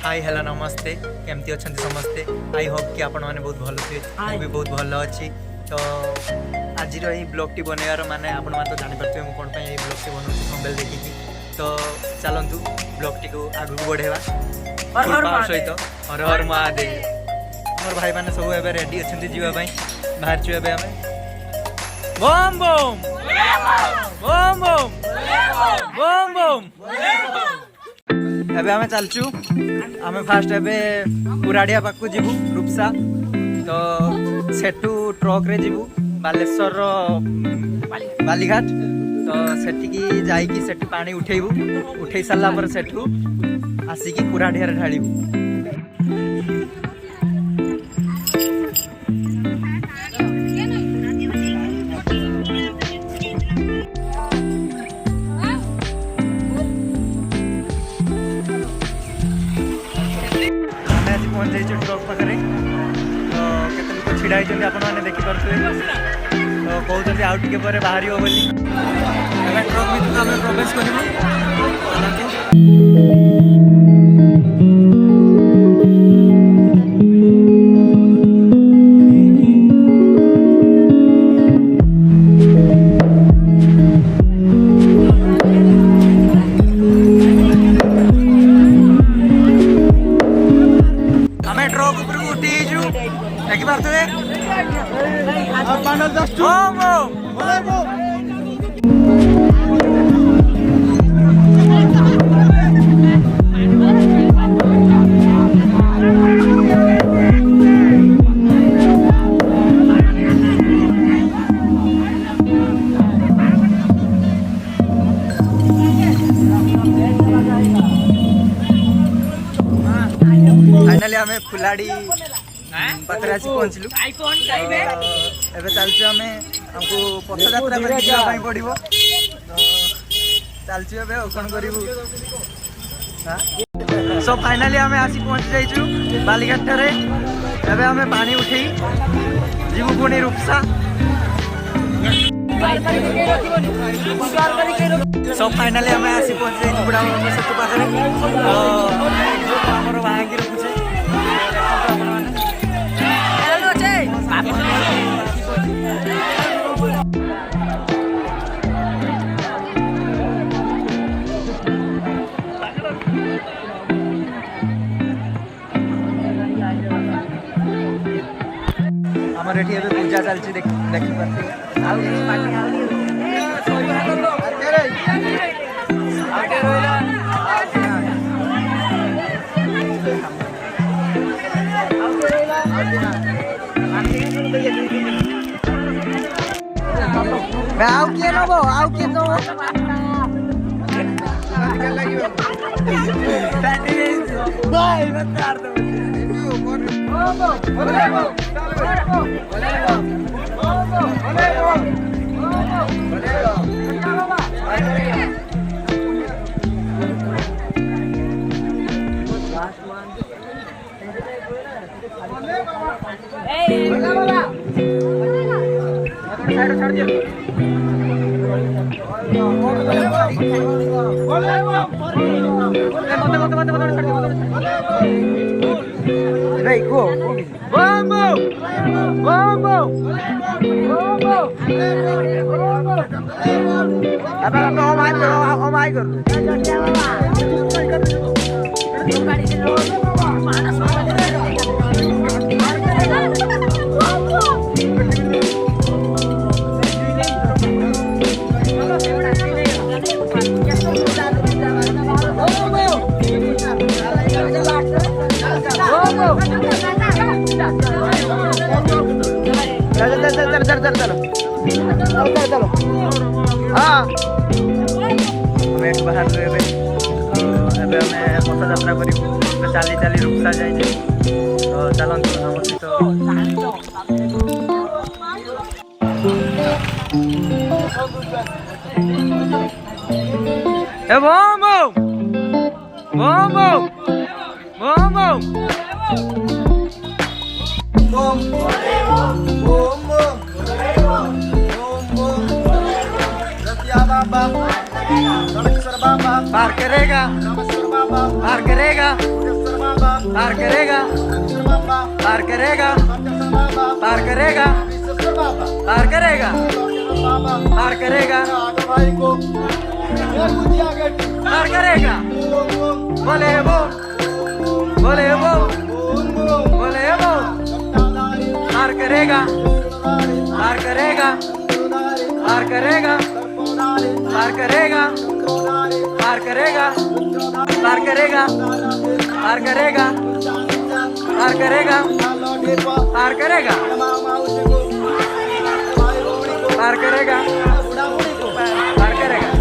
hi hello नमस्ते केमती अच्छा समस्ते आई होप कि आपण मैंने बहुत भल थे मुझे भी बहुत भल अच्छी तो आज ब्लॉग टी बनवार माने आपण तो जानीपे मुझे कौन ये ब्लॉग टी बनाऊँ थंबनेल देखिकी तो चलतु ब्लॉग टी को आगू बढ़ेवा सहित हर हर महादेव मोर भाई मैंने सब एवं रेडी अच्छा जावाई बाहर छुए आम बम बम बम बम बम बम एबे आमे चलचु आमे फास्ट एबे पुराड़िया पाखु जीवु रूपसा तो सेठू ट्रक रे जीवु बालेश्वर बालीघाट तो सेठी जाइकी सेठी पानी उठेबु उठे सारा पर सेठू आसिकी पुराड़िया रे ढाळिबु ट्रक पाखे तो केते लोक छिड़ा होती आपने देखिपे तो कहते आउ टे बाहर बोली ट्रक भितर आम प्रवेश फाइनाली आम फुलाड़ी पाखे आसी पहुँचलु एवं चलचु आम हमको पथयात्रा करके पड़ो चलचु ए कौन करूँ सो फाइनाली आम आसी पहुँची जाइचु बालीघाट ठारे एवं आम पानी उठे जीवु पुणी रूपसा सो फाइनाली आम आसी पहुँची जाइचु बुढ़ा सेतु पाखे आमर बाहागी रखुचे आमर ये पूजा चलती देखी आउ किए नब आउ किए चलो हाँ बाहर पथ यात्रा कर चाली चाली रूपसा जाए तो चलते आम पार करेगा पार करेगा पार करेगा पार करेगा पार करेगा पार करेगा पार करेगा बोले वो बोले वो बोले वो पार करेगा पार करेगा पार करेगा पार करेगा पार करेगा पार करेगा पार करेगा पार करेगा पार करेगा पार करेगा पार करेगा